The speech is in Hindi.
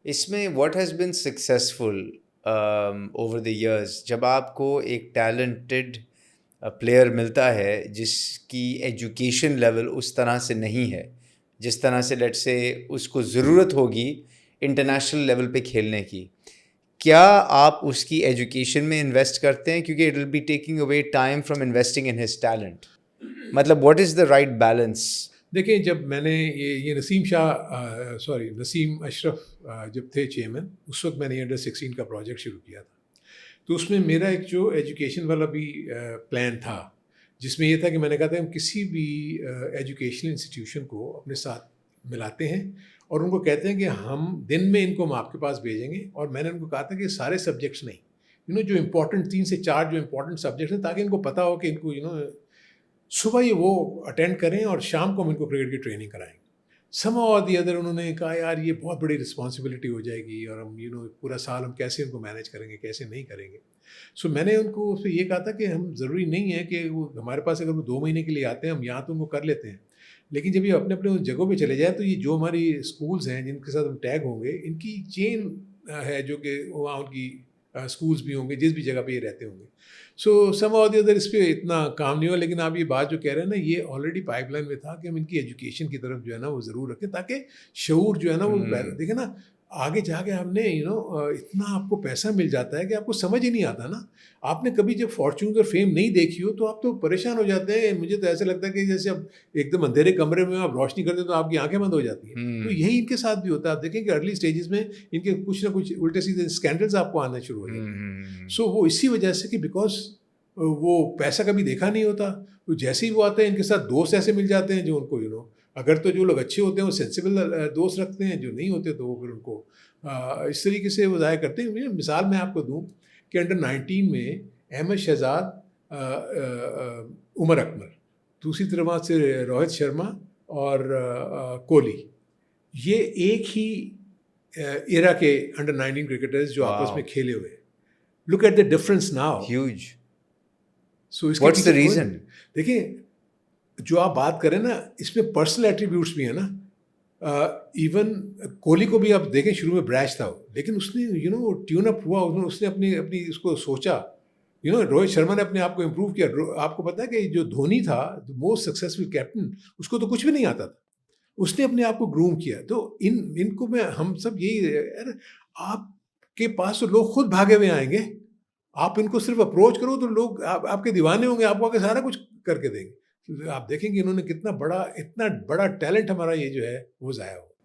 इसमें what has been successful over the years, जब आपको एक टैलेंटेड प्लेयर मिलता है जिसकी एजुकेशन लेवल उस तरह से नहीं है जिस तरह से लेट्स से उसको ज़रूरत होगी इंटरनेशनल लेवल पे खेलने की, क्या आप उसकी एजुकेशन में इन्वेस्ट करते हैं? क्योंकि it will be taking away time from investing in his talent. मतलब what is the right balance? देखिए, जब मैंने ये नसीम शाह सॉरी नसीम अशरफ जब थे चेयरमैन, उस वक्त मैंने अंडर 16 का प्रोजेक्ट शुरू किया था। तो उसमें मेरा एक जो एजुकेशन वाला भी प्लान था, जिसमें ये था कि मैंने कहा था हम किसी भी एजुकेशनल इंस्टीट्यूशन को अपने साथ मिलाते हैं और उनको कहते हैं कि हम दिन में इनको हम आपके पास भेजेंगे। और मैंने उनको कहा था कि सारे सब्जेक्ट्स नहीं, जो इम्पोर्टेंट 3 से 4 जो इम्पोर्टेंट सब्जेक्ट्स हैं, ताकि इनको पता हो कि इनको सुबह ये वो अटेंड करें और शाम को हम इनको क्रिकेट की ट्रेनिंग कराएंगे। समा और दी अदर उन्होंने कहा यार ये बहुत बड़ी रिस्पॉन्सिबिलिटी हो जाएगी और हम पूरा साल हम कैसे इनको मैनेज करेंगे, कैसे नहीं करेंगे। सो मैंने उनको उससे ये कहा था कि हम ज़रूरी नहीं है कि वो हमारे पास अगर वो 2 महीने के लिए आते हैं, हम यहाँ तो उनको कर लेते हैं, लेकिन जब ये अपने अपने उन जगहों पे चले जाए तो ये जो हमारी स्कूल्स हैं जिनके साथ हम टैग होंगे, इनकी चेन है जो कि वहाँ उनकी स्कूल्स भी होंगे जिस भी जगह पे ये रहते होंगे। सो सम और दी अदर इस पे इतना काम नहीं हुआ, लेकिन आप ये बात जो कह रहे हैं ना, ये ऑलरेडी पाइपलाइन में था कि हम इनकी एजुकेशन की तरफ जो है ना वो ज़रूर रखें, ताकि शऊर जो है ना वो देखें ना। आगे जाके हमने इतना आपको पैसा मिल जाता है कि आपको समझ ही नहीं आता ना। आपने कभी जब फॉर्च्यून और फेम नहीं देखी हो तो आप तो परेशान हो जाते हैं। मुझे तो ऐसा लगता है कि जैसे अब एकदम अंधेरे कमरे में आप रोशनी करते तो आपकी आंखें बंद हो जाती हैं। तो यही इनके साथ भी होता है। आप देखें कि अर्ली स्टेजेस में इनके कुछ ना कुछ उल्टे सीधे स्कैंडल्स आपको आने शुरू हो जाते हैं। सो वो इसी वजह से कि बिकॉज वो पैसा कभी देखा नहीं होता, तो जैसे ही वो आते हैं इनके साथ दोस्त ऐसे मिल जाते हैं जो उनको अगर तो जो लोग अच्छे होते हैं वो सेंसिबल दोस्त रखते हैं, जो नहीं होते तो वो फिर उनको इस तरीके से वो ज़ाहिर करते हैं। मिसाल मैं आपको दूं कि अंडर 19 में अहमद शहजाद, उमर अकमर, दूसरी तरफ वहाँ से रोहित शर्मा और कोहली, ये एक ही एरा के अंडर 19 क्रिकेटर्स जो आपस में वाओ, खेले हुए। Look at the difference now. Huge. So इसके व्हाट्स द पीछे कौन? रीजन? देखिए, जो आप बात करें ना, इसमें पर्सनल एट्रीब्यूट्स भी है ना। इवन कोहली को भी आप देखें, शुरू में ब्रैश था वो, लेकिन उसने ट्यून अप हुआ, उसने अपनी अपनी उसको सोचा। रोहित शर्मा ने अपने आप को इम्प्रूव किया। आपको पता है कि जो धोनी था, द मोस्ट सक्सेसफुल कैप्टन, उसको तो कुछ भी नहीं आता था, उसने अपने आप को ग्रूम किया। तो इनको में हम सब यही यार, आपके पास तो लोग खुद भागे हुए आएंगे, आप इनको सिर्फ अप्रोच करो तो लोग आपके दीवाने होंगे, आपको आके सारा कुछ करके देंगे। तो आप देखेंगे इन्होंने कितना बड़ा, इतना बड़ा टैलेंट हमारा ये जो है वो ज़ाया हो।